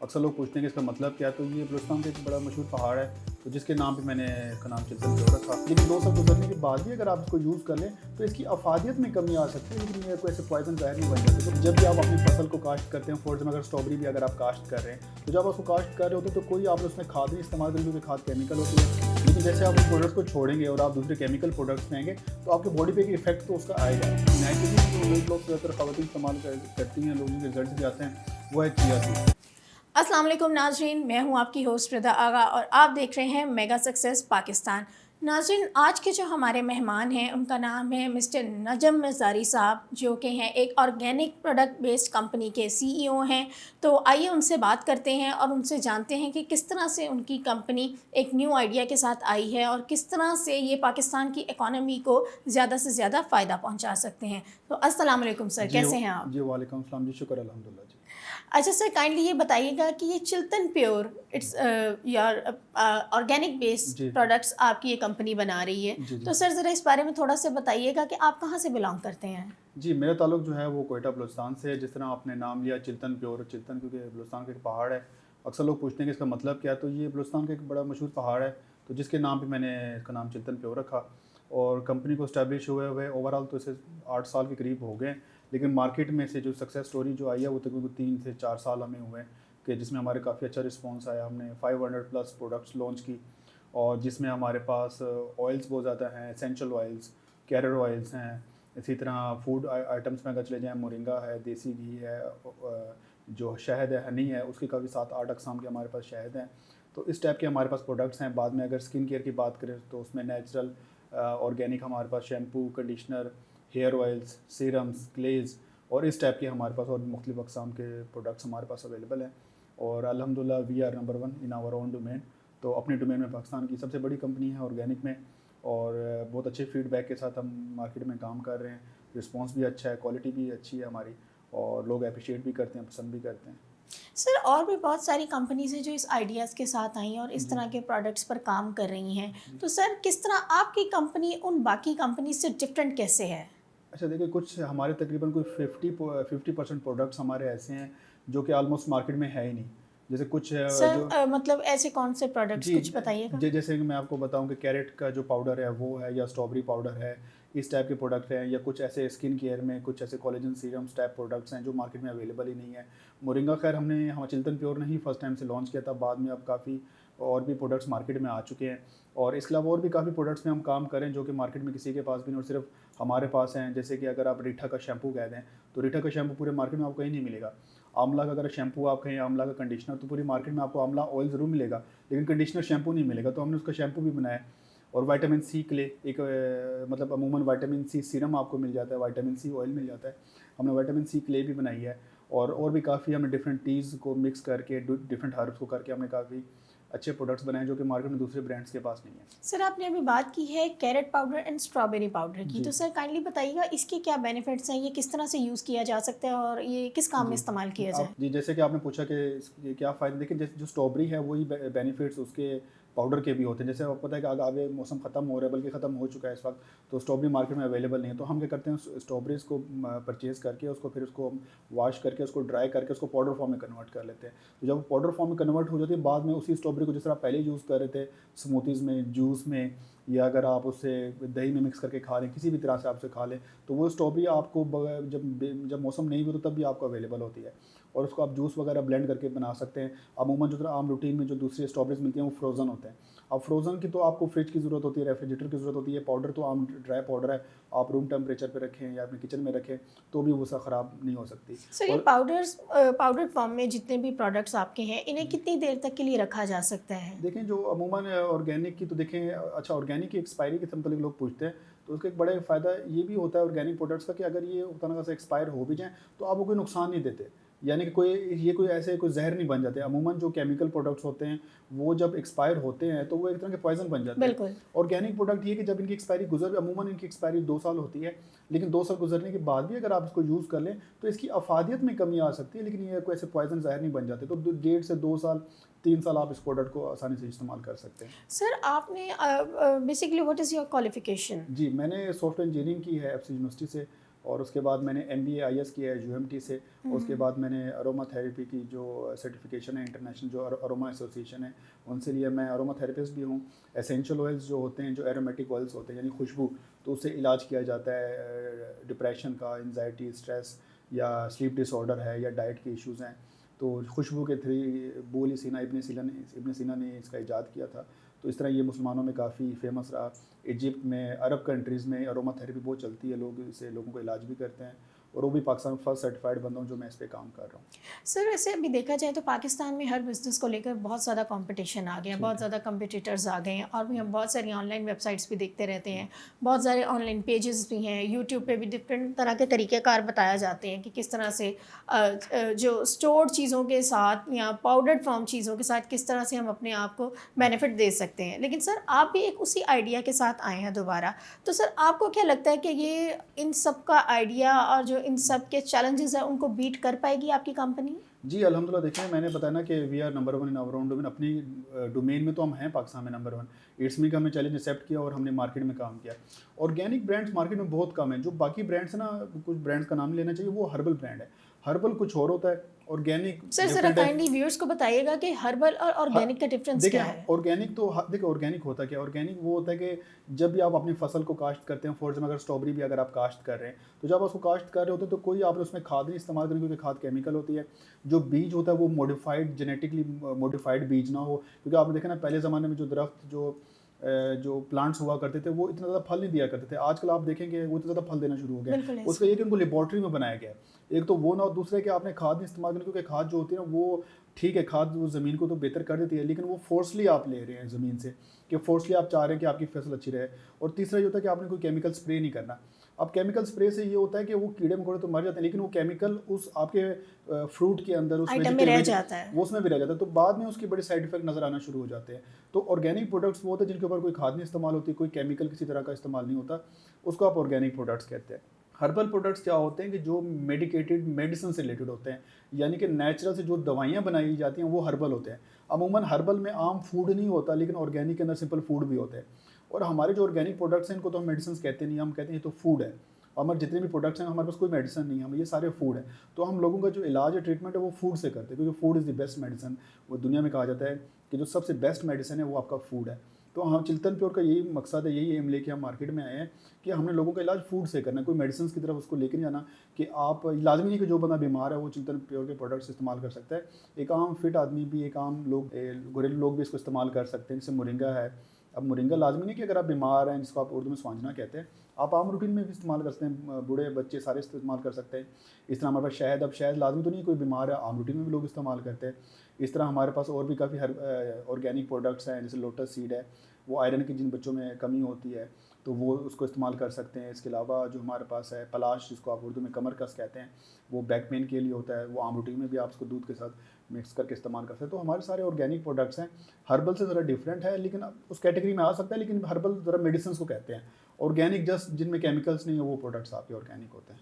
अक्सर लोग पूछते हैं कि इसका मतलब क्या है, तो ये बलूचिस्तान का एक बड़ा मशहूर पहाड़ है, तो जिसके नाम पे मैंने इसका नाम चिल्तन प्योर रखा। लेकिन 2 साल गुजरने के बाद भी अगर आप इसको यूज़ कर लें, तो इसकी अफादियत में कमी आ सकती है, लेकिन ये कोई ऐसे पॉइज़न ज़हर नहीं बन जाते। तो जब भी आप अपनी फसल को काश्त करते हैं, फॉर एग्ज़ाम्पल अगर स्ट्रॉबेरी भी अगर आप काश्त कर रहे हैं, तो जब आप उसको काश्त कर रहे होते हैं, तो कोई आपने उसमें खाद नहीं इस्तेमाल करी, क्योंकि खाद केमिकल होती है। लेकिन जैसे आप उस प्रोडक्ट्स को छोड़ेंगे और आप दूसरे केमिकल प्रोडक्ट्स में आएँगे, तो आपकी बॉडी पे एक इफ़ेक्ट तो उसका आएगा। नेचुरली जो वेट लॉस ज़्यादातर ख़वातीन इस्तेमाल करती हैं, लोगों के रिज़ल्ट भी आते हैं, वो है चिया सीड्स। अस्सलाम वालेकुम नाज़रीन, मैं हूं आपकी होस्ट रिदा आगा और आप देख रहे हैं मेगा सक्सेस पाकिस्तान। नाज़रीन, आज के जो हमारे मेहमान हैं उनका नाम है मिस्टर नजम मज़ारी साहब, जो कि हैं एक ऑर्गेनिक प्रोडक्ट बेस्ड कंपनी के सीईओ हैं। तो आइए उनसे बात करते हैं और उनसे जानते हैं कि किस तरह से उनकी कंपनी एक न्यू आइडिया के साथ आई है और किस तरह से ये पाकिस्तान की इकॉनमी को ज़्यादा से ज़्यादा फ़ायदा पहुँचा सकते हैं। तो अस्सलाम वालेकुम सर, जी, कैसे हैं आप? जी, वालेकुम अस्सलाम जी, शुक्र अल्हम्दुलिल्लाह जी। अच्छा सर, काइंडली ये बताइएगा कि ये Chiltan pure it's your organic based जी, प्रोडक्ट्स आपकी ये कंपनी बना रही है। जी, जी। तो सर ज़रा इस बारे में थोड़ा सा बताइएगा कि आप कहाँ से बिलोंग करते हैं? जी, मेरा ताल्लुक जो है वो क्वेटा बलूचिस्तान से है। जिस तरह आपने नाम लिया चिल्तन प्योर, चिल्तन क्योंकि बलूचिस्तान का एक पहाड़ है। अक्सर लोग पूछते हैं कि इसका मतलब क्या है, तो ये बलूचिस्तान का एक बड़ा मशहूर पहाड़ है, तो जिसके नाम पे मैंने इसका नाम चिल्तन प्योर रखा। और कंपनी को इस्टेब्लिश हुए हुए ओवरऑल तो इसे 8 साल के करीब हो गए हैं। लेकिन मार्केट में से जो सक्सेस स्टोरी जो आई है वो तकरीबन 3 से 4 साल हमें हुए हैं, कि जिसमें हमारे काफ़ी अच्छा रिस्पॉन्स आया। हमने 500 प्लस प्रोडक्ट्स लॉन्च की, और जिसमें हमारे पास ऑयल्स बहुत ज़्यादा हैं, एसेंशियल ऑयल्स, कैरर ऑयल्स हैं। इसी तरह फूड आइटम्स में अगर चले जाएँ, मोरिंगा है, देसी घी है, जो शहद है, हनी है, उसकी काफ़ी 7-8 अक़साम के हमारे पास शहद हैं। तो इस टाइप के हमारे पास प्रोडक्ट्स हैं। बाद में अगर स्किन केयर की बात करें, तो उसमें नेचुरल ऑर्गेनिक हमारे पास shampoo, conditioner, hair oils, serums, glaze और इस टाइप के हमारे पास और मुख्तलिफ़ अक़साम के प्रोडक्ट्स हमारे पास अवेलेबल हैं। और अल्हम्दुलिल्लाह we are number 1 in our own domain. तो अपने डोमेन में पाकिस्तान की सबसे बड़ी कंपनी है ऑर्गेनिक में, और बहुत अच्छे फीडबैक के साथ हम मार्केट में काम कर रहे हैं। रिस्पॉन्स भी अच्छा है, क्वालिटी भी अच्छी है हमारी, और लोग अप्रिशिएट भी करते हैं, पसंद भी करते हैं। सर, और भी बहुत सारी कंपनीज़ हैं जो इस आइडियाज़ के साथ आई हैं और इस जी, तरह के प्रोडक्ट्स पर काम कर रही हैं। जी। तो सर, किस तरह आपकी कंपनी उन बाकी कंपनी से डिफरेंट कैसे है? अच्छा देखिए, कुछ हमारे तकरीबन कोई 50% प्रोडक्ट्स हमारे ऐसे हैं जो कि ऑलमोस्ट मार्केट में है ही नहीं। जैसे कुछ सर, जो मतलब ऐसे कौन से प्रोडक्ट्स जी, कुछ बताइएगा? जैसे कि मैं आपको बताऊँ कि कैरेट का जो पाउडर है वो है, या स्ट्रॉबेरी पाउडर है, इस टाइप के प्रोडक्ट हैं। या कुछ ऐसे स्किन केयर में कुछ ऐसे कोलेजन सीरम्स टाइप प्रोडक्ट्स हैं जो मार्केट में अवेलेबल ही नहीं है। मोरिंगा खैर हम चिल्तन प्योर ने ही फर्स्ट टाइम से लॉन्च किया था, बाद में अब काफ़ी और भी प्रोडक्ट्स मार्केट में आ चुके हैं। और इसके अलावा और भी काफ़ी प्रोडक्ट्स में हम काम करें जो कि मार्केट में किसी के पास भी नहीं और सिर्फ हमारे पास हैं। जैसे कि अगर आप रीठा का शैम्पू कह दें, तो रीठा का शैम्पू पूरे मार्केट में आपको कहीं नहीं मिलेगा। आंवला का अगर शैम्पू आप कहें, आंवला का कंडीशनर, तो पूरी मार्केट में आपको आंवला ऑयल ज़रूर मिलेगा, लेकिन कंडीशनर शैम्पू नहीं मिलेगा। तो हमने उसका शैम्पू भी बनाया। और विटामिन सी के लिए एक मतलब अमूमन विटामिन सी सीरम आपको मिल जाता है, विटामिन सी ऑयल मिल जाता है। हमने विटामिन सी के लिए भी बनाई है। और भी काफ़ी हमने डिफरेंट टीज़ को मिक्स करके, डिफरेंट हर्ब्स को करके हमने काफ़ी अच्छे प्रोडक्ट्स बनाए जो कि मार्केट में दूसरे ब्रांड्स के पास नहीं है। सर, आपने अभी बात की है carrot powder and strawberry powder की। जी, तो सर, काइंडली बताइएगा इसके क्या बेनिफिट्स हैं? ये किस तरह से यूज़ किया जा सकता है और ये किस काम में जी। इस्तेमाल किया जाए? आप जी, जैसे कि आपने पूछा कि इसके क्या फ़ायदे, देखिए जैसे जो स्ट्रॉबेरी है वही बेनिफिट्स उसके पाउडर के भी होते हैं। जैसे आपको पता है कि आगे मौसम ख़त्म हो रहा है, बल्कि ख़त्म हो चुका है इस वक्त, तो स्ट्रॉबेरी मार्केट में अवेलेबल नहीं है। तो हम क्या करते हैं, स्ट्रॉबेरीज़ को परचेज़ करके उसको फिर उसको वॉश करके, उसको ड्राई करके, उसको पाउडर फॉर्म में कन्वर्ट कर लेते हैं। तो जब पाउडर फॉर्म में कन्वर्ट हो जाती है, बाद में उसी स्ट्रॉबेरी को जिस तरह पहले यूज़ कर रहे थे स्मूथीज़ में, जूस में, या अगर आप उससे दही में मिक्स करके खा लें, किसी भी तरह से आप उसे खा लें, तो वो स्ट्रॉबेरी आपको जब मौसम नहीं हो तो तब भी आपको अवेलेबल होती है। और उसको आप जूस वगैरह ब्लेंड करके बना सकते हैं। अमूमन जो आम रूटीन में जो दूसरी स्ट्रॉबेरीज़ मिलती हैं वो फ्रोज़न होते हैं। अब फ्रोज़न की तो आपको फ्रिज की ज़रूरत होती है, रेफ्रिजरेटर की ज़रूरत होती है। पाउडर तो आम ड्राई पाउडर है, आप रूम टेम्परेचर पे रखें या अपने किचन में रखें, तो भी वो सा ख़राब नहीं हो सकती। सर, ये और पाउडर फॉर्म में जितने भी प्रोडक्ट्स आपके हैं, इन्हें जी, कितनी देर तक के लिए रखा जा सकता है? देखें जो अमूमन ऑर्गेनिक की तो देखें, अच्छा ऑर्गेनिक की एक्सपायरी के मतलब लोग पूछते हैं, तो उसका एक बड़ा फ़ायदा ये भी होता है ऑर्गेनिक प्रोडक्ट्स का, कि अगर ये तरह से एक्सपायर हो भी जाएँ तो आपको कोई नुकसान नहीं देते। यानी कि कोई ऐसे कोई ज़हर नहीं बन जाते। अमूमन जो केमिकल प्रोडक्ट्स होते हैं वो जब एक्सपायर होते हैं तो वो एक तरह के पॉइज़न बन जाते हैं। बिल्कुल। ऑर्गेनिक प्रोडक्ट ये है कि जब इनकी एक्सपायरी अमूमन इनकी एक्सपायरी 2 साल होती है, लेकिन 2 साल गुजरने के बाद भी अगर आप इसको यूज़ कर लें तो इसकी अफादियत में कमी आ सकती है, लेकिन ये कोई ऐसे पॉइज़न ज़हर नहीं बन जाते। तो 1.5 से 2 साल, 3 साल आप इस प्रोडक्ट को आसानी से इस्तेमाल कर सकते हैं। सर, आपने basically what is your qualification? जी, मैंने सॉफ्टवेयर इंजीनियरिंग की है एफसी यूनिवर्सिटी से, और उसके बाद मैंने MBA IS किया है UMT से। उसके बाद मैंने अरोमा थेरेपी की जो सर्टिफिकेशन है इंटरनेशनल जो अरोमा एसोसिएशन है उनसे लिए, मैं अरोमा थेरेपिस्ट भी हूँ। एसेंशियल ऑयल्स जो होते हैं, जो एरोमेटिक ऑयल्स होते हैं यानी खुशबू, तो उससे इलाज किया जाता है डिप्रेशन का, एंजाइटी, स्ट्रेस या स्लीप डिसऑर्डर है या डाइट के इश्यूज़ हैं। तो खुशबू के थ्री बोल सीना इब्न सीना ने इसका ईजाद किया था। तो इस तरह ये मुसलमानों में काफ़ी फेमस रहा। इजिप्ट में, अरब कंट्रीज़ में अरोमा थेरेपी बहुत चलती है, लोग इससे लोगों को इलाज भी करते हैं। और वो भी पाकिस्तान में फर्स्ट सर्टिफाइड बंदा हूँ जो मैं इस पे काम कर रहा हूँ। सर वैसे अभी देखा जाए तो पाकिस्तान में हर बिज़नेस को लेकर बहुत ज़्यादा कंपटीशन आ गया है, बहुत ज़्यादा कंपटीटर्स आ गए हैं, और भी हम बहुत सारी ऑनलाइन वेबसाइट्स भी देखते रहते हैं, बहुत सारे ऑनलाइन पेजेस भी हैं, यूट्यूब पे भी डिफरेंट तरह के तरीक़ेकार बताए जाते हैं कि किस तरह से जो स्टोर्ड चीज़ों के साथ या पाउडर्ड फॉर्म चीज़ों के साथ किस तरह से हम अपने आप को बेनिफिट दे सकते हैं। लेकिन सर आप भी एक उसी आइडिया के साथ आए हैं दोबारा, तो सर आपको क्या लगता है कि ये इन सब का आइडिया और जो इन सब के चैलेंजेस हैं उनको बीट कर पाएगी आपकी कंपनी? जी अल्हम्दुलिल्लाह, देखिए मैंने बताया ना कि we are number 1 in our own domain. अपनी डोमेन में तो हम हैं पाकिस्तान में नंबर 1। इट्स मी का हमने चैलेंज एक्सेप्ट किया और हमने मार्केट में काम किया। ऑर्गेनिक ब्रांड्स मार्केट में बहुत कम है। जो बाकी ब्रांड्स हैं ना, कुछ ब्रांड्स का नाम लेना चाहिए, वो हर्बल ब्रांड है। हर्बल कुछ और होता है, ऑर्गेनिक सर ज़रा काइंडली व्यूअर्स को बताइएगा कि हर्बल और ऑर्गेनिक का डिफरेंस क्या है? ऑर्गेनिक तो देखिए ऑर्गेनिक होता क्या, ऑर्गेनिक वो होता है कि जब भी आप अपनी फसल को काश्त करते हैं, फॉर एग्जाम्पल अगर स्ट्रॉबेरी भी अगर आप काश्त कर रहे हैं, तो जब आप उसको काश्त कर रहे होते हैं तो कोई आपने उसमें खाद नहीं इस्तेमाल करें, क्योंकि खाद केमिकल होती है। जो बीज होता है वो मॉडिफाइड, जेनेटिकली मॉडिफाइड बीज ना हो, क्योंकि आपने देखा ना पहले ज़माने में जो दरख्त जो प्लांट्स हुआ करते थे वो इतना ज़्यादा फल नहीं दिया करते थे। आजकल आप देखेंगे वो इतना ज़्यादा फल देना शुरू हो गया। उसका ये कि उनको लेबॉर्ट्री में बनाया गया है। एक तो वो ना, और दूसरा कि आपने खाद नहीं इस्तेमाल करनी, क्योंकि खाद जो होती है ना वो ठीक है, खाद वो ज़मीन को तो बेहतर कर देती है, लेकिन वो फोर्सली आप ले रहे हैं ज़मीन से, कि फोर्सली आप चाह रहे हैं कि आपकी फसल अच्छी रहे। और तीसरा ये होता है कि आपने कोई केमिकल स्प्रे नहीं करना। अब केमिकल स्प्रे से ये होता है कि वो कीड़े मकोड़े तो मर जाते हैं, लेकिन वो केमिकल उस आपके फ्रूट के अंदर, उस आइटम में रह जाता है, वो उसमें भी रह जाता है। तो बाद में उसके बड़े साइड इफेक्ट नज़र आना शुरू हो जाते हैं। तो ऑर्गेनिक प्रोडक्ट्स वो होते हैं जिनके ऊपर कोई खाद नहीं इस्तेमाल होती, कोई केमिकल किसी तरह का इस्तेमाल नहीं होता, उसको आप ऑर्गेनिक प्रोडक्ट्स कहते हैं। हर्बल प्रोडक्ट्स क्या होते हैं कि जो मेडिसिन से रिलेटेड होते हैं, यानी कि नेचुरल से जो दवाइयाँ बनाई जाती हैं वो हर्बल होते हैं। अमूमन हर्बल में आम फूड नहीं होता, लेकिन ऑर्गेनिक के अंदर सिंपल फूड भी होते हैं। और हमारे जो ऑर्गेनिक प्रोडक्ट्स हैं इनको तो हम मेडिसिन कहते नहीं, हम कहते हैं ये तो फूड है। हमारे जितने भी प्रोडक्ट्स हैं हमारे पास कोई मेडिसिन नहीं है, हम ये सारे फूड है। तो हम लोगों का जो इलाज है, ट्रीटमेंट है, वो फूड से करते हैं, क्योंकि food is the best medicine. वो दुनिया में कहा जाता है कि जो सबसे बेस्ट मेडिसिन है वो आपका फूड है। तो हम चिल्तन प्योर का यही मकसद है, यही एम लेके हम मार्केट में आए हैं कि हमने लोगों का इलाज फूड से करना है, कोई मेडिसिन की तरफ उसको लेके नहीं जाना। कि आप लाजमी नहीं कि जो बंदा बीमार है वो चिल्तन प्योर के प्रोडक्ट्स इस्तेमाल कर सकता है। एक आम फिट आदमी भी, एक आम लोग, घरेलू लोग भी इसको इस्तेमाल कर सकते हैं। जैसे मोरिंगा है। अब मोरिंगा लाजमी नहीं कि अगर आप बीमार हैं, जिसको आप उर्दू में स्वांजना कहते हैं, आप आम रूटीन में भी इस्तेमाल कर सकते हैं, बूढ़े बच्चे सारे इस्तेमाल कर सकते हैं। इस तरह हमारे पास शहद, अब शहद लाजमी तो नहीं कोई बीमार है, आम रूटीन में भी लोग इस्तेमाल करते हैं। इस तरह हमारे पास और भी काफ़ी ऑर्गेनिक प्रोडक्ट्स हैं, जैसे लोटस सीड है, वो आयरन की जिन बच्चों में कमी होती है तो वो उसको इस्तेमाल कर सकते हैं। इसके अलावा जो हमारे पास है पलाश, जिसको आप उर्दू में कमर कस कहते हैं, वो बैक पेन के लिए होता है, वो आम रूटीन में भी आप उसको दूध के साथ मिक्स करके इस्तेमाल कर सकते हैं। तो हमारे सारे ऑर्गेनिक प्रोडक्ट्स हैं। हर्बल से ज़रा डिफरेंट है, लेकिन उस कैटेगरी में आ सकता है, लेकिन हर्बल ज़रा मेडिसिन को कहते हैं। ऑर्गेनिक जस्ट जिनमें केमिकल्स नहीं है वो प्रोडक्ट्स आपके ऑर्गेनिक होते हैं।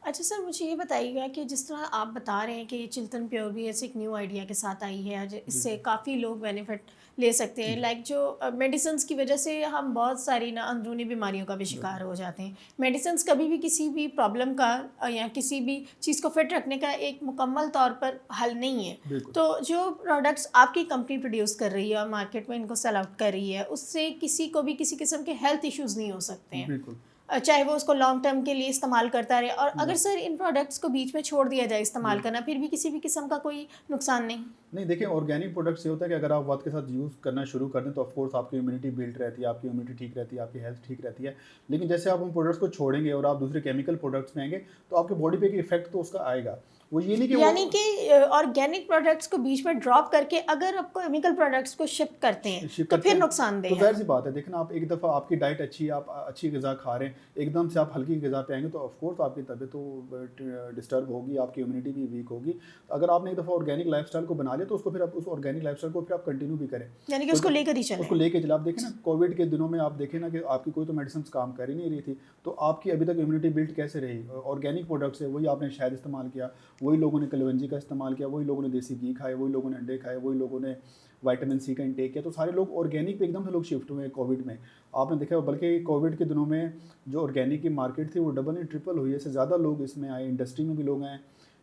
अच्छा सर, मुझे ये बताइएगा कि जिस तरह आप बता रहे हैं कि चिल्तन प्योर भी ऐसे एक न्यू आइडिया के साथ आई है, इससे काफ़ी लोग बेनिफिट ले सकते हैं। लाइक जो मेडिसिन्स की वजह से हम बहुत सारी ना अंदरूनी बीमारियों का भी शिकार हो जाते हैं। मेडिसिन्स कभी भी किसी भी प्रॉब्लम का या किसी भी चीज़ को फिट रखने का एक मुकम्मल तौर पर हल नहीं है। तो जो प्रोडक्ट्स आपकी कंपनी प्रोड्यूस कर रही है और मार्केट में इनको सेल आउट कर रही है, उससे किसी को भी किसी किस्म के हेल्थ इश्यूज़ नहीं हो सकते हैं, चाहे वो उसको लॉन्ग टर्म के लिए इस्तेमाल करता रहे। और अगर सर इन प्रोडक्ट्स को बीच में छोड़ दिया जाए इस्तेमाल करना, फिर भी किसी भी किस्म का कोई नुकसान नहीं। देखिए ऑर्गेनिक प्रोडक्ट्स ये होता है कि अगर आप वक्त के साथ यूज़ करना शुरू कर दें तो ऑफकोर्स आपकी इम्यूनिटी बिल्ड रहती है, आपकी इम्यूनिटी ठीक रहती है, आपकी हेल्थ ठीक रहती है। लेकिन जैसे आप उन प्रोडक्ट्स को छोड़ेंगे और आप दूसरे केमिकल प्रोडक्ट्स में आएंगे तो आपके बॉडी पे एक इफेक्ट तो उसका आएगा। वो ये नहीं कि यानी कि ऑर्गेनिक प्रोडक्ट्स को बीच में ड्रॉप करके अगर आप केमिकल प्रोडक्ट्स को शिफ्ट करते हैं तो फिर नुकसानदेह है। तो जाहिर सी बात है, देखना आप एक दफ़ा आपकी डाइट अच्छी है, आप अच्छी ग़िज़ा खा रहे हैं, एकदम से आप हल्की ग़िज़ा पे आएंगे तो ऑफकोर्स आपकी तबीयत तो डिस्टर्ब होगी, आपकी इम्यूनिटी भी वीक होगी। अगर आपने एक दफ़ा ऑर्गेनिक लाइफस्टाइल को बना लिया तो उसको फिर आप उस ऑर्गेनिक लाइफस्टाइल को फिर आप कंटिन्यू भी करें, यानी कि उसको लेकर ही चलें। उसको लेके चले। आप देखें ना कोविड के दिनों में आप देखें ना कि आपकी कोई तो मेडिसिन काम कर ही नहीं रही थी, तो आपकी अभी तक इम्यूनिटी बिल्ड कैसे रही? ऑर्गेनिक प्रोडक्ट्स है, वही आपने शायद इस्तेमाल किया, वही लोगों ने कलवंजी का इस्तेमाल किया, वही लोगों ने देसी घी खाए, वही लोगों ने अंडे खाए, वही लोगों ने विटामिन सी का इंटेक किया। तो सारे लोग ऑर्गेनिक पे एकदम से लोग शिफ्ट हुए कोविड में। आपने देखा है, बल्कि कोविड के दिनों में जो ऑर्गेनिक की मार्केट थी वो डबल नहीं ट्रिपल हुई है। इससे ज़्यादा लोग इसमें आए, इंडस्ट्री में भी लोग आए,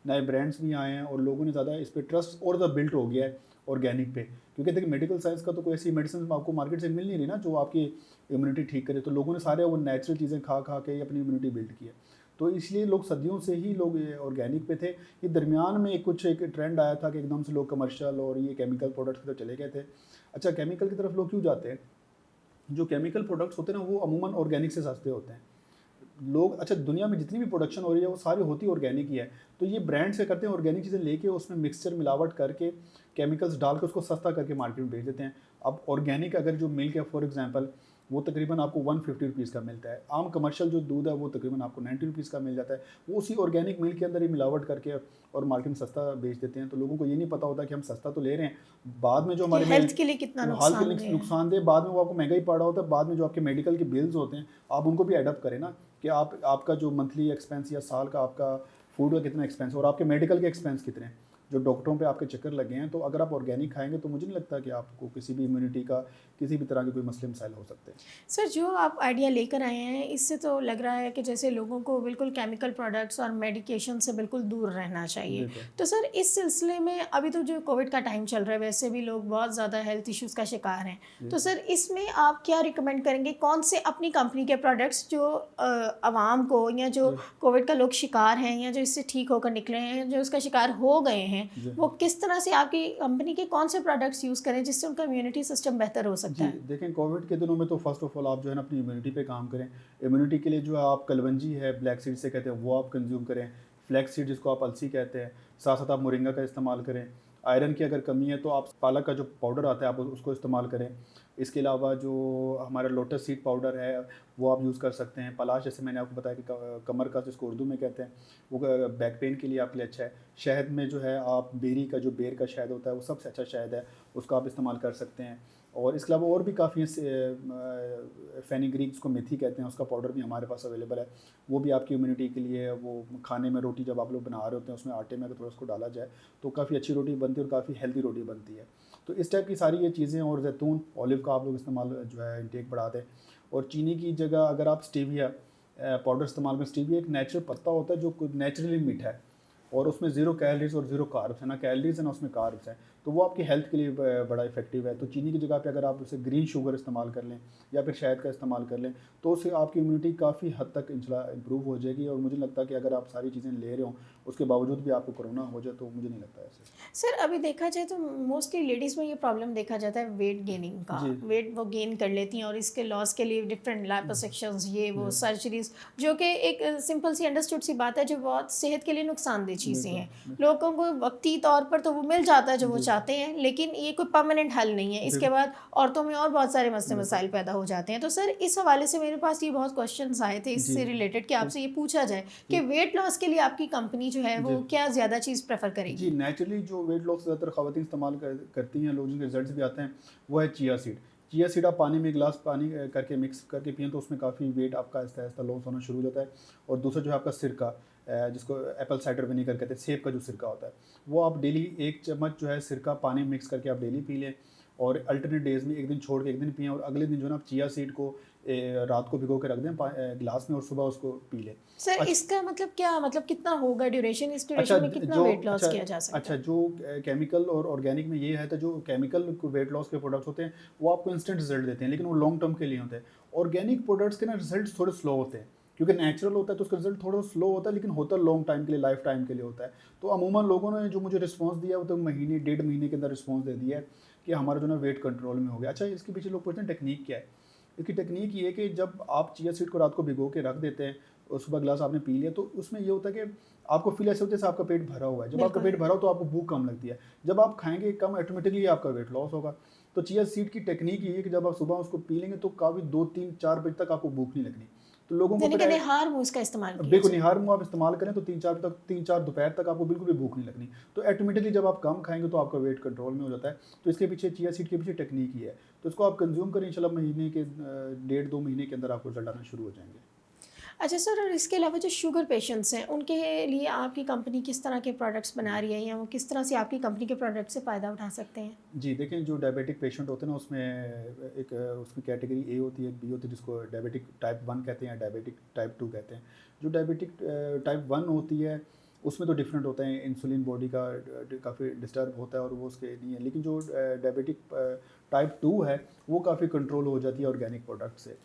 नए ब्रांड्स भी आए हैं और लोगों ने ज़्यादा इस पर ट्रस्ट और ज़्यादा बिल्ट हो गया है ऑर्गेनिक पे। क्योंकि देखिए मेडिकल साइंस का तो कोई ऐसी मेडिसिन आपको मार्केट से मिल नहीं रही ना जो आपकी इम्यूनिटी ठीक करे। तो लोगों ने सारे वो नेचुरल चीज़ें खा खा के अपनी इम्यूनिटी बिल्ड की है। तो इसलिए लोग सदियों से ही लोग ऑर्गेनिक पे थे। ये दरमियान में कुछ एक ट्रेंड आया था कि एकदम से लोग कमर्शियल और ये केमिकल प्रोडक्ट्स की तरफ चले गए थे। अच्छा, केमिकल की तरफ लोग क्यों जाते हैं? जो केमिकल प्रोडक्ट्स होते हैं ना वो अमूमन ऑर्गेनिक से सस्ते होते हैं। लोग, अच्छा, दुनिया में जितनी भी प्रोडक्शन हो रही है वो सारी होती ऑर्गेनिक ही है। तो ये ब्रांड्स क्या करते हैं, ऑर्गेनिक चीज़ें लेके उसमें मिक्सचर मिलावट करके केमिकल्स डाल के उसको सस्ता करके मार्केट में बेच देते हैं। अब ऑर्गेनिक अगर जो मिल्क है फॉर एग्जांपल वो तकरीबन आपको 150 रुपीज़ का मिलता है। आम कमर्शियल जो दूध है वो तकरीबन आपको 90 रुपीज़ का मिल जाता है। वो उसी ऑर्गेनिक मिल्क के अंदर ही मिलावट करके और मार्केट में सस्ता बेच देते हैं। तो लोगों को ये नहीं पता होता कि हम सस्ता तो ले रहे हैं, बाद में जो हमारे हेल्थ के लिए कितना हाल के नुकसानदेह है। नुकसानदेह, बाद में वो आपको महंगा ही पड़ रहा होता है। बाद में जो आपके मेडिकल के बिल्स होते हैं आप उनको भी एडअप करें ना, कि आपका जो मंथली एक्सपेंस या साल का आपका फूड का कितना एक्सपेंस है और आपके मेडिकल के एक्सपेंस कितने हैं, जो डॉक्टरों पे आपके चक्कर लगे हैं। तो अगर आप ऑर्गेनिक खाएंगे तो मुझे नहीं लगता कि आपको किसी भी इम्यूनिटी का किसी भी तरह के कोई मसले मसाइल हो सकते हैं। सर, जो आप आइडिया लेकर आए हैं इससे तो लग रहा है कि जैसे लोगों को बिल्कुल केमिकल प्रोडक्ट्स और मेडिकेशन से बिल्कुल दूर रहना चाहिए। बिल्कुल। तो सर, इस सिलसिले में अभी तो जो कोविड का टाइम चल रहा है वैसे भी लोग बहुत ज़्यादा हेल्थ इश्यूज़ का शिकार हैं। तो सर, इसमें आप क्या रिकमेंड करेंगे, कौन से अपनी कंपनी के प्रोडक्ट्स जो आवाम को या जो जी। कोविड का लोग शिकार हैं या जो इससे ठीक होकर निकले हैं, जो उसका शिकार हो गए हैं, जी। वो किस तरह से आपकी कंपनी के कौन से प्रोडक्ट्स यूज़ करें जिससे उनका इम्यूनिटी सिस्टम बेहतर हो सकता जी, है? देखें कोविड के दिनों में तो फर्स्ट ऑफ ऑल आप जो है ना अपनी इम्यूनिटी पे काम करें। इम्यूनिटी के लिए जो है आप कलवंजी है, ब्लैक सीड से कहते हैं, वो आप कंज्यूम करें। फ्लैक्स सीड जिसको आप अलसी कहते हैं, साथ साथ आप मोरिंगा का इस्तेमाल करें। आयरन की अगर कमी है तो आप पालक का जो पाउडर आता है आप उसको इस्तेमाल करें। इसके अलावा जो हमारा लोटस सीड पाउडर है वो आप यूज़ कर सकते हैं। पलाश, जैसे मैंने आपको बताया कि कमर का जिसको उर्दू में कहते हैं, वो बैक पेन के लिए आपके लिए अच्छा है। शहद में जो है आप बेरी का जो बेर का शहद होता है वो सबसे अच्छा शहद है, उसका आप इस्तेमाल कर सकते हैं। और इसके अलावा और भी काफ़ी फेनिग्रीक जिसको मेथी कहते हैं, उसका पाउडर भी हमारे पास अवेलेबल है। वो भी आपकी इम्यूनिटी के लिए, वो खाने में रोटी जब आप लोग बना रहे होते हैं उसमें आटे में अगर थोड़ा उसको डाला जाए तो काफ़ी अच्छी रोटी बनती है और काफ़ी हेल्दी रोटी बनती है। तो इस टाइप की सारी ये चीज़ें, और जैतून ऑलिव का आप लोग इस्तेमाल जो है इंटेक बढ़ा दें। और चीनी की जगह अगर आप स्टीविया पाउडर इस्तेमाल करें, स्टीविया एक नेचुरल पत्ता होता है जो नेचुरली मीठा है और उसमें ज़ीरो कैलोरीज और ज़ीरो कार्ब्स है, ना कैलोरीज है ना उसमें कार्ब्स हैं। तो वो आपकी हेल्थ के लिए बड़ा इफेक्टिव है। तो चीनी की जगह पे अगर आप उसे ग्रीन शुगर इस्तेमाल कर लें या फिर शहद का इस्तेमाल कर लें तो उससे आपकी इम्यूनिटी काफ़ी हद तक इंशाल्लाह इम्प्रूव हो जाएगी। और मुझे लगता है कि अगर आप सारी चीज़ें ले रहे हो उसके बावजूद भी आपको कोरोना हो जाए तो मुझे नहीं लगता ऐसे। सर, अभी देखा जाए तो मोस्टली लेडीज़ में ये प्रॉब्लम देखा जाता है वेट गेनिंग का। जी। वेट वो गेन कर लेती हैं और इसके लॉस के लिए डिफरेंट लाइपोसक्शंस, ये वो जी। सर्जरीज, जो कि एक सिंपल सी अंडरस्टूड सी बात है जो बहुत सेहत के लिए नुकसानदेह चीज़ें बिल्कुल, हैं। बिल्कुल। लोगों को वक्ती तौर पर तो वो मिल जाता है जो वो जी। चाहते हैं, लेकिन ये कोई परमानेंट हल नहीं है। इसके बिल्कुल, बाद औरतों में और बहुत सारे मसले बिल्कुल। मसाइल पैदा हो जाते हैं। तो सर, इस हवाले से मेरे पास ये बहुत क्वेश्चंस आए थे जी। इससे रिलेटेड कि जी। आपसे ये पूछा जाए कि जी। वेट लॉस के लिए आपकी कंपनी जो है वो जी। क्या ज़्यादा चीज़ प्रेफर जी, करेगी? नेचुरली जो वेट लॉस ज़्यादातर ख़वातीन इस्तेमाल करती हैं, लोग जिनके रिजल्ट्स भी आते हैं, वो है चिया सीड। चिया सीड आप पानी में गिलास पानी करके मिक्स करके पिएँ तो उसमें काफ़ी वेट आपका आहिस्ता आहिस्ता लॉस होना शुरू हो जाता है। और दूसरा जो है आपका सिरका, जिसको एप्पल साइडर विनेगर कहते हैं, सेब का जो सिरका होता है, वो आप डेली 1 चम्मच जो है सिरका पानी में मिक्स करके आप डेली पी लें। और अल्टरनेट डेज़ में एक दिन छोड़ के एक दिन पिएँ और अगले दिन जो है ना आप चिया सीड को रात को भिगो के रख दें गिलास में और सुबह उसको पी लें। सर, अच्छा। इसका मतलब क्या, मतलब कितना होगा ड्यूरेशन, इस अच्छा, ड्यूरेशन में कितना जो वेट लॉस अच्छा किया जा सकता अच्छा है? जो केमिकल और ऑर्गेनिक में ये है, तो जो केमिकल वेट लॉस के प्रोडक्ट्स होते हैं वो आपको इंस्टेंट रिजल्ट देते हैं लेकिन वो लॉन्ग टर्म के लिए होते हैं। ऑर्गेनिक प्रोडक्ट्स के ना रिजल्ट थोड़े स्लो होते हैं क्योंकि नेचुरल होता है तो उसका रिजल्ट थोड़ा स्लो होता है, लेकिन होता लॉन्ग टाइम के लिए, लाइफ टाइम के लिए होता है। तो अमूमन लोगों ने जो मुझे रिस्पॉन्स दिया वो तो महीने 1.5 महीने के अंदर रिस्पॉन्स दे दिया है कि हमारा जो ना वेट कंट्रोल में हो गया। अच्छा, इसके पीछे लोग पूछते हैं टेक्निक क्या है। इसकी टेक्निक ये है कि जब आप चिया सीड को रात को भिगो के रख देते हैं और सुबह गिलास आपने पी लिया तो उसमें ये होता है कि आपको फील ऐसे होता है जैसे आपका पेट भरा हुआ है। जब आपका बिल्कुल। पेट भरा हो तो आपको भूख कम लगती है, जब आप खाएंगे कम ऑटोमेटिकली आपका वेट लॉस होगा। तो चिया सीड की टेक्निक ये है कि जब आप सुबह उसको पी लेंगे तो काफ़ी 2 3 4 बजे तक आपको भूख नहीं लगनी। तो लोगों को यानी फिर कि निहार मुँह इसका इस्तेमाल किया बिल्कुल जाए। निहार मुँह आप इस्तेमाल करें तो 3 4 दोपहर तक आपको बिल्कुल भी भूख नहीं लगनी। तो ऑटोमेटिकली जब आप कम खाएंगे तो आपका वेट कंट्रोल में हो जाता है। तो इसके पीछे चिया सीड के पीछे टेक्निक ही है। तो इसको आप कंज्यूम करें, इंशाल्लाह महीने के 1.5 2 महीने के अंदर आपको रिजल्ट आना शुरू हो जाएंगे। अच्छा सर, और इसके अलावा जो शुगर पेशेंट्स हैं उनके लिए आपकी कंपनी किस तरह के प्रोडक्ट्स बना रही है, या वो किस तरह से आपकी कंपनी के प्रोडक्ट से फ़ायदा उठा सकते हैं? जी, देखें जो डायबिटिक पेशेंट होते हैं ना उसमें एक उसकी कैटेगरी ए होती है, एक बी होती है जिसको डायबिटिक टाइप 1 कहते हैं या डायबिटिक टाइप 2 कहते हैं। जो डायबिटिक टाइप 1 होती है उसमें तो डिफरेंट होता है, इंसुलिन बॉडी का काफ़ी डिस्टर्ब होता है और वो उसके नहीं है। लेकिन जो डायबिटिक टाइप 2 है वो काफ़ी कंट्रोल हो जाती है ऑर्गेनिक प्रोडक्ट से।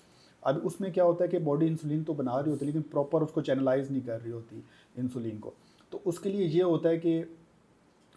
अब उसमें क्या होता है कि बॉडी इंसुलिन तो बना रही होती है लेकिन प्रॉपर उसको चैनलाइज़ नहीं कर रही होती इंसुलिन को। तो उसके लिए ये होता है कि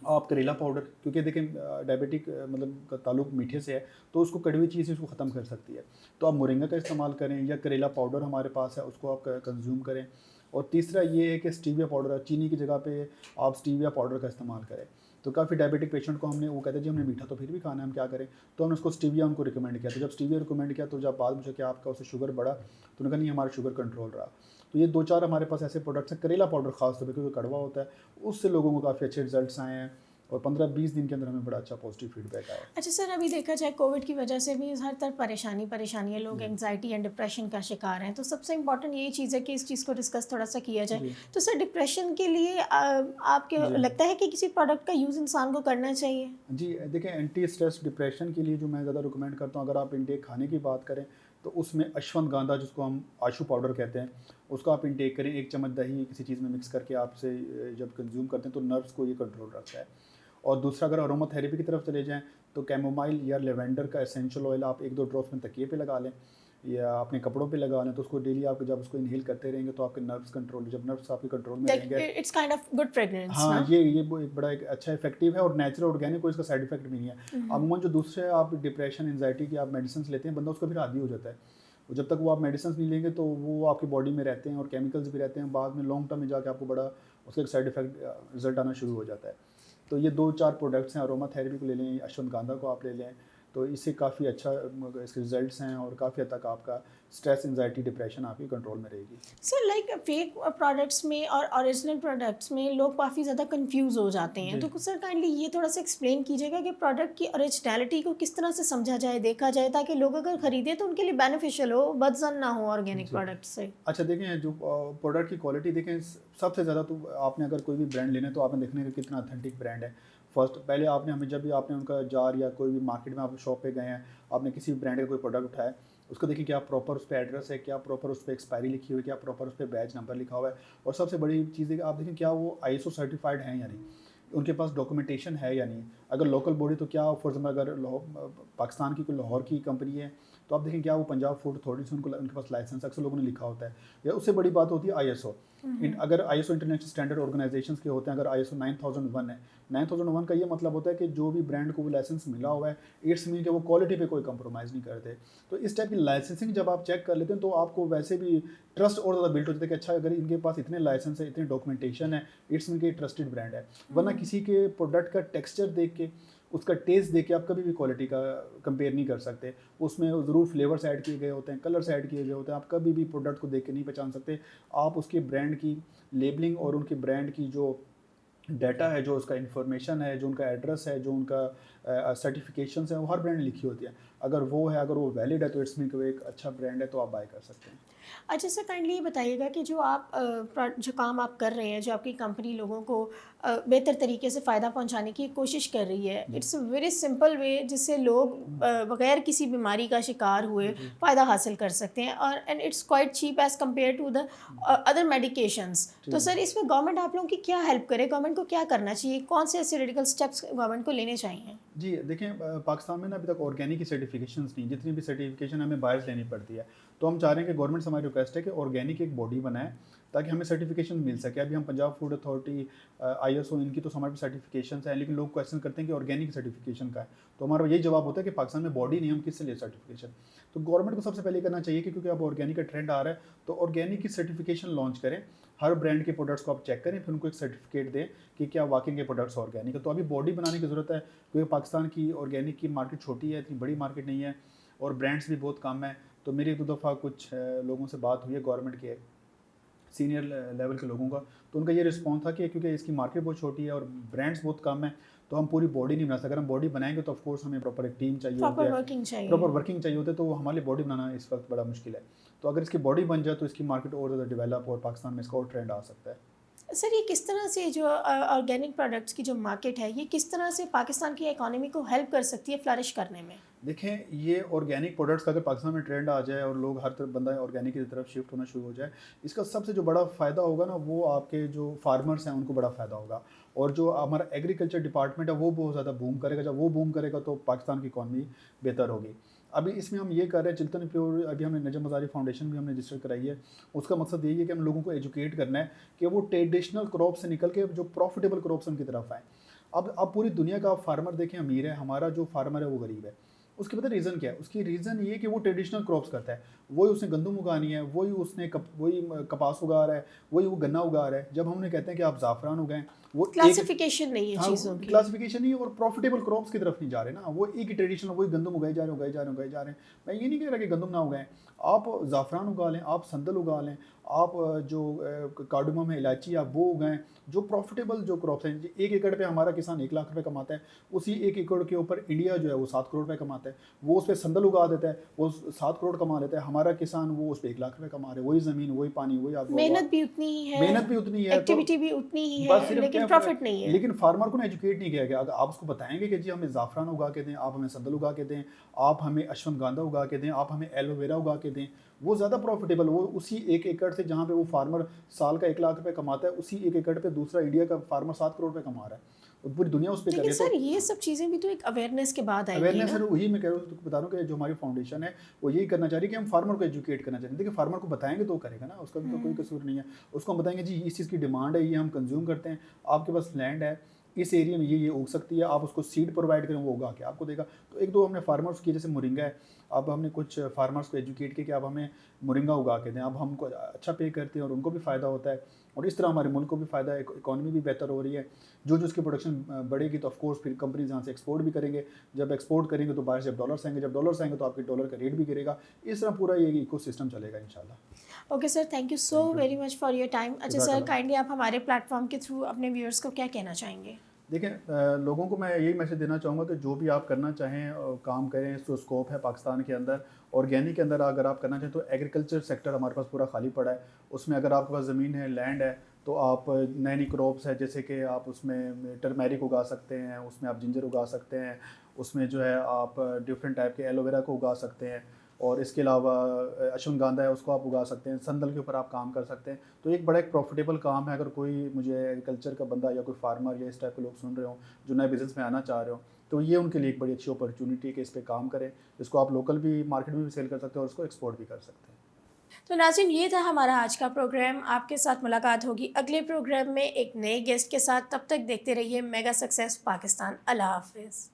आप करेला पाउडर, क्योंकि देखें डायबिटिक मतलब का ताल्लुक मीठे से है तो उसको कड़वी चीज़ उसको ख़त्म कर सकती है। तो आप मोरिंगा का इस्तेमाल करें या करेला पाउडर हमारे पास है उसको आप कंज्यूम करें। और तीसरा ये है कि स्टीविया पाउडर, चीनी की जगह पे आप स्टीविया पाउडर का इस्तेमाल करें। तो काफ़ी डायबिटिक पेशेंट को हमने वो कहते हैं जी हमने मीठा तो फिर भी खाना है, हम क्या करें, तो हमने उसको स्टीविया उनको रिकमेंड किया। तो जब स्टीविया रिकमेंड किया तो जब बात मुझे कि आपका उससे शुगर बढ़ा तो उन्होंने कहा नहीं हमारा शुगर कंट्रोल रहा। तो ये 2-4 हमारे पास ऐसे प्रोडक्ट्स हैं। करेला पाउडर खास तौर पे क्योंकि कड़वा होता है, उससे लोगों को काफ़ी अच्छे रिजल्ट्स आए हैं और 15-20 दिन के अंदर हमें बड़ा अच्छा पॉजिटिव फीडबैक आया। अच्छा सर, अभी देखा जाए कोविड की वजह से भी हर तरफ परेशानी है, लोग एंग्जाइटी एंड डिप्रेशन का शिकार हैं, तो सबसे इम्पोर्टेंट यही चीज़ है कि इस चीज़ को डिस्कस थोड़ा सा किया जाए। जी तो सर, डिप्रेशन के लिए आपके जी लगता है कि किसी प्रोडक्ट का यूज़ इंसान को करना चाहिए? जी, देखिए एंटी स्ट्रेस डिप्रेशन के लिए जो मैं ज़्यादा रिकमेंड करता हूँ, अगर आप इनटेक खाने की बात करें तो उसमें अश्वगंधा जिसको हम आशु पाउडर कहते हैं उसको आप इनटेक करें। 1 चम्मच दही किसी चीज़ में मिक्स करके आपसे जब कंज्यूम करते हैं तो नर्व्स को ये कंट्रोल रखता है। और दूसरा अगर अरोमा थेरेपी की तरफ चले जाएँ तो कैमोमाइल या लेवेंडर का एसेंशियल ऑयल आप 1-2 ड्रॉप्स में तकिए पे लगा लें या अपने कपड़ों पे लगा लें। तो उसको डेली आप जब उसको इनहेल करते रहेंगे तो आपके नर्व्स कंट्रोल, जब नर्व्स आपके कंट्रोल में रहेंगे। It's kind of good fragrance हाँ, ना? ये वो एक बड़ा एक अच्छा इफ़ेक्टिव है और नेचुरल ऑर्गेनिक, कोई इसका साइड इफ़ेक्ट भी नहीं है। अमूमन जो दूसरे आप डिप्रेशन, एंग्जायटी की आप मेडिसिन्स लेते हैं, बंदा उसको फिर आदी हो जाता है। और जब तक वो आप मेडिसिन्स नहीं लेंगे तो वो आपकी बॉडी में रहते हैं और केमिकल्स भी रहते हैं, बाद में लॉन्ग टर्म में जाके आपको बड़ा उसका एक साइड इफ़ेक्ट रिज़ल्ट आना शुरू हो जाता है। तो ये 2-4 प्रोडक्ट्स हैं, अरोमा थेरेपी को ले लें, अश्वगंधा को आप ले लें, तो इससे काफ़ी अच्छा इसके रिज़ल्ट्स हैं और काफ़ी हद तक आपका स्ट्रेस, एंग्जायटी, डिप्रेशन आपकी कंट्रोल में रहेगी। सर, लाइक फेक प्रोडक्ट्स में और ओरिजिनल प्रोडक्ट्स में लोग काफ़ी ज़्यादा कंफ्यूज हो जाते हैं, जी। तो कुछ सर काइंडली ये थोड़ा सा एक्सप्लेन कीजिएगा कि प्रोडक्ट की ओरिजिनलिटी को किस तरह से समझा जाए, देखा जाए, ताकि लोग अगर ख़रीदें तो उनके लिए बेनिफिशियल हो, बदजन ना हो ऑर्गेनिक जी। प्रोडक्ट से। अच्छा देखें, जो प्रोडक्ट की क्वालिटी देखें, सबसे ज़्यादा तो आपने अगर कोई भी ब्रांड लेना है तो आपने देखना है कि कितना ऑथेंटिक ब्रांड है। फर्स्ट पहले आपने हमें जब भी आपने उनका जार या कोई भी मार्केट में आप शॉप पे गए हैं, आपने किसी भी ब्रांड का कोई प्रोडक्ट उठाया, उसको देखिए क्या प्रॉपर उस पे एड्रेस है, क्या प्रॉपर उस पे एक्सपायरी लिखी हुई है, क्या प्रॉपर उस पे बैच नंबर लिखा हुआ है। और सबसे बड़ी चीज़ है कि आप देखें क्या वो ISO सर्टिफाइड हैं या नहीं, उनके पास डॉक्यूमेंटेशन है या नहीं। अगर लोकल बॉडी तो क्या, फॉर एग्जाम्पल अगर पाकिस्तान की कोई लाहौर की कंपनी है तो आप देखें क्या वो पंजाब फूड अथॉरिटी से उनके पास लाइसेंस अक्सर लोगों ने लिखा होता है। या उससे बड़ी बात होती है ISO। अगर ISO इंटरनेशनल स्टैंडर्ड ऑर्गेनाइजेशंस के होते हैं, अगर ISO 9001 है, 9001 का ये मतलब होता है कि जो भी ब्रांड को वो लाइसेंस मिला हुआ है, इट्स मीन कि वो क्वालिटी पे कोई कंप्रोमाइज़ नहीं करते। तो इस टाइप की लाइसेंसिंग जब आप चेक कर लेते हैं तो आपको वैसे भी ट्रस्ट और ज़्यादा बिल्ड हो जाता है कि अच्छा अगर इनके पास इतने लाइसेंस है, इतनी डॉक्यूमेंटेशन है, इट्स मीन कि ट्रस्टेड ब्रांड है। वरना किसी के प्रोडक्ट का टेक्सचर देख के, उसका टेस्ट देख के आप कभी भी क्वालिटी का कंपेयर नहीं कर सकते। उसमें ज़रूर फ्लेवर्स ऐड किए गए होते हैं, कलर्स ऐड किए गए होते हैं, आप कभी भी प्रोडक्ट को देख के नहीं पहचान सकते। आप उसके ब्रांड की लेबलिंग और उनके ब्रांड की जो डाटा है, जो उसका इन्फॉर्मेशन है, जो उनका एड्रेस है, जो उनका सर्टिफिकेशंस हैं, वो हर ब्रांड लिखी होती है। अगर वो है, अगर वो वैलिड है तो इट्स मीन कि वो एक अच्छा ब्रांड है, तो आप बाय कर सकते हैं। अच्छा सर, काइंडली ये बताइएगा कि जो आप जो काम आप कर रहे हैं, जो आपकी कंपनी लोगों को बेहतर तरीके से फ़ायदा पहुंचाने की कोशिश कर रही है, it's a very simple way जिससे लोग बगैर किसी बीमारी का शिकार हुए फ़ायदा हासिल कर सकते हैं, और and it's quite cheap as compare to the other medications. तो सर, इसमें गवर्नमेंट आप लोगों की क्या हेल्प करे, गवर्नमेंट को क्या करना चाहिए, कौन से ऐसे रेडिकल स्टेप्स गवर्नमेंट को लेने चाहिए? जी, देखें पाकिस्तान में ना अभी तक ऑर्गेनिक की सर्टिफिकेशंस नहीं, जितनी भी सर्टिफिकेशन हमें बाहर से लेनी पड़ती है। तो हम चाह रहे हैं कि गवर्नमेंट से हमारी रिक्वेस्ट है कि ऑर्गेनिक एक बॉडी बनाए ताकि हमें सर्टिफिकेशन मिल सके। अभी हम पंजाब फूड अथॉरिटी, ISO, इनकी तो हमारे सर्टिफिकेशंस हैं, लेकिन लोग क्वेश्चन करते हैं कि ऑर्गेनिक सर्टिफिकेशन का है। तो हमारा यही जवाब होता है कि पाकिस्तान में बॉडी नहीं, हम किससे ले सर्टिफिकेशन। तो गवर्नमेंट को सबसे पहले करना चाहिए कि क्योंकि अब ऑर्गेनिक का ट्रेंड आ रहा है तो ऑर्गेनिक की सर्टिफिकेशन लॉन्च करें। हर ब्रांड के प्रोडक्ट्स को आप चेक करें, फिर उनको एक सर्टिफिकेट दें कि क्या वाकई के प्रोडक्ट्स ऑर्गेनिक है। तो अभी बॉडी बनाने की ज़रूरत है क्योंकि पाकिस्तान की ऑर्गेनिक की मार्केट छोटी है, इतनी बड़ी मार्केट नहीं है और ब्रांड्स भी बहुत कम है। तो मेरी 1-2 दफ़ा कुछ लोगों से बात हुई है गवर्नमेंट के सीनियर लेवल के लोगों का, तो उनका ये रिस्पॉन्स था कि क्योंकि इसकी मार्केट बहुत छोटी है और ब्रांड्स बहुत कम है तो हम पूरी बॉडी नहीं बना सकते। अगर हम बॉडी बनाएंगे तो ऑफकोर्स हमें प्रॉपर एक टीम चाहिए होती प्रॉपर है, वर्किंग चाहिए। प्रॉपर वर्किंग चाहिए होती है, तो वो हमारे लिए बॉडी बनाना इस वक्त बड़ा मुश्किल है। तो अगर इसकी बॉडी बन जाए तो इसकी मार्केट और ज़्यादा डेवलप और पाकिस्तान में इसका और ट्रेंड आ सकता है। सर ये किस तरह से जो ऑर्गेनिक प्रोडक्ट्स की जो मार्केट है ये किस तरह से पाकिस्तान की इकोनॉमी को हेल्प कर सकती है फ्लरिश करने में? देखें, ये ऑर्गेनिक प्रोडक्ट्स का अगर पाकिस्तान में ट्रेंड आ जाए और लोग हर तरफ बंदा ऑर्गेनिक की तरफ शिफ्ट होना शुरू हो जाए, इसका सबसे जो बड़ा फ़ायदा होगा ना, वो आपके जो फार्मर्स हैं उनको बड़ा फ़ायदा होगा। और जो हमारा एग्रीकल्चर डिपार्टमेंट है वो बहुत ज़्यादा बूम करेगा। जब वो बूम करेगा तो पाकिस्तान की इकॉनमी बेहतर होगी। अभी इसमें हम ये कर रहे हैं, चिल्तन प्योर अभी हमने नजम मज़ारी फाउंडेशन भी हमने रजिस्टर कराई है। उसका मकसद यही है कि हम लोगों को एजुकेट करना है कि वो ट्रेडिशनल क्रॉप से निकल के जो प्रॉफिटेबल क्रॉप्स उनकी तरफ आएँ। अब पूरी दुनिया का फार्मर देखें अमीर है, हमारा जो फार्मर है वो गरीब है। उसकी पता रीज़न क्या है? उसकी रीज़न ये है कि वो ट्रेडिशनल क्रॉप्स करता है। वही उसने गंदम उगानी है, वही उसने वही कपास उगा रहा है, वही वो गन्ना उगा रहा है। जब हमने कहते हैं कि आप ज़ाफ़रान उगाएं, वो क्लासिफिकेशन नहीं है हाँ, चीज़ों की। क्लासिफिकेशन नहीं है और प्रॉफिटेबल क्रॉप्स की तरफ नहीं जा रहे ना। वो एक ही ट्रेडिशनल वही गंदम उगाए जा रहे हैं, उगाए जा रहे हैं, उगाए जा रहे हैं। मैं ये नहीं कह रहा कि गंदम ना उगाएं। आप ज़ाफ़रान उगा लें, आप संदल उगा लें, आप जो कार्डमम है, इलायची, आप वो उगाएं। जो प्रॉफिटेबल जो क्रॉप्स हैं, 1 एकड़ पे हमारा किसान 1 लाख रुपए कमाता है, उसी 1 एकड़ के ऊपर इंडिया जो है वो 7 करोड़ रुपए कमाता है। वो उस पे संदल उगा देता है, वो 7 करोड़ कमा लेता है। हमारा किसान वो उस पे 1 लाख रुपए कमा रहे हैं। वही ज़मीन, वही पानी, वही आब व हवा, मेहनत भी उतनी ही है, मेहनत भी उतनी है, तो एक्टिविटी भी उतनी ही बस है, सिर्फ लेकिन क्या प्रॉफिट फ़र्क। नहीं है। लेकिन फार्मर को ना एजुकेट नहीं किया गया। अगर आप उसको बताएंगे कि जी हमें ज़ाफ़रान उगा के दें, आप हमें संदल उगा के दें, आप हमें अश्वगंधा उगा के दें, आप हमें एलोवेरा उगा के दें, वो ज़्यादा प्रॉफिटेबल। वो उसी 1 एकड़ से जहाँ पे वो फार्मर साल का 1 लाख रुपए कमाता है, उसी 1 एकड़ पे दूसरा इंडिया का फार्मर 7 करोड़ रुपए कमा रहा है और पूरी दुनिया उस पर कर लेकिन रही है। सर ये सब चीज़ें भी तो एक अवेयरनेस के बाद आएंगी अवेयरनेस ना। सर वही मैं कह रहा हूँ, तो बता रहा हूँ कि जो हमारी फाउंडेशन है वो यही करना चाह रही है कि हम फार्मर को एजुकेट करना चाहते हैं। देखिए, फार्मर को बताएंगे तो वो करेगा ना, उसका भी तो कोई कसूर नहीं है। उसको हम बताएंगे जी इस चीज़ की डिमांड है, ये हम कंज्यूम करते हैं, आपके पास लैंड है, इस एरिया में ये उग सकती है, आप उसको सीड प्रोवाइड करें, वो उगा के आपको देगा। तो 1-2 हमने फार्मर्स की, जैसे मोरिंगा है, अब हमने कुछ फार्मर्स को एजुकेट किया कि आप हमें मोरिंगा उगा के दें। अब हमको अच्छा पे करते हैं और उनको भी फ़ायदा होता है और इस तरह हमारे मुल्क को भी फ़ायदा है, इकॉनमी भी बेहतर हो रही है। जो उसकी प्रोडक्शन बढ़ेगी तो ऑफकोर्स फिर कंपनीज यहाँ से एक्सपोर्ट भी करेंगे। जब एक्सपोर्ट करेंगे तो बाहर से डॉलर्स आएंगे, जब डॉलर्स आएंगे तो आपके डॉलर का रेट भी गिरेगा। इस तरह पूरा ये इकोसिस्टम चलेगा इंशाल्लाह। Okay sir, thank you so very much for your time. अच्छा सर, जज़ाकल्लाह। काइंडली आप हमारे प्लेटफॉर्म के थ्रू अपने व्यूअर्स को क्या कहना चाहेंगे? देखें, लोगों को मैं यही मैसेज देना चाहूँगा कि जो भी आप करना चाहें काम करें। जो स्कोप है पाकिस्तान के अंदर, ऑर्गेनिक के अंदर अगर आप करना चाहें तो एग्रीकल्चर सेक्टर हमारे पास पूरा खाली पड़ा है। उसमें अगर आपके पास ज़मीन है, लैंड है, तो आप नई नई क्रॉप्स है, जैसे कि आप उसमें टर्मेरिक उगा सकते हैं, उसमें आप जिंजर उगा सकते हैं, उसमें जो है आप डिफरेंट टाइप के एलोवेरा को उगा सकते हैं और इसके अलावा अश्वगंधा है उसको आप उगा सकते हैं, संदल के ऊपर आप काम कर सकते हैं। तो एक बड़ा एक प्रॉफिटेबल काम है। अगर कोई मुझे एग्रीकल्चर का बंदा या कोई फार्मर या इस टाइप के लोग सुन रहे हो जो नए बिज़नेस में आना चाह रहे हो, तो ये उनके लिए एक बड़ी अच्छी अपॉर्चुनिटी है कि इस पर काम करें। इसको आप लोकल भी मार्केट में भी सेल कर सकते हो और उसको एक्सपोर्ट भी कर सकते हैं। तो नाज़रीन, ये था हमारा आज का प्रोग्राम। आपके साथ मुलाकात होगी अगले प्रोग्राम में एक नए गेस्ट के साथ। तब तक देखते रहिए मेगा सक्सेस पाकिस्तान। अल्लाह हाफिज़।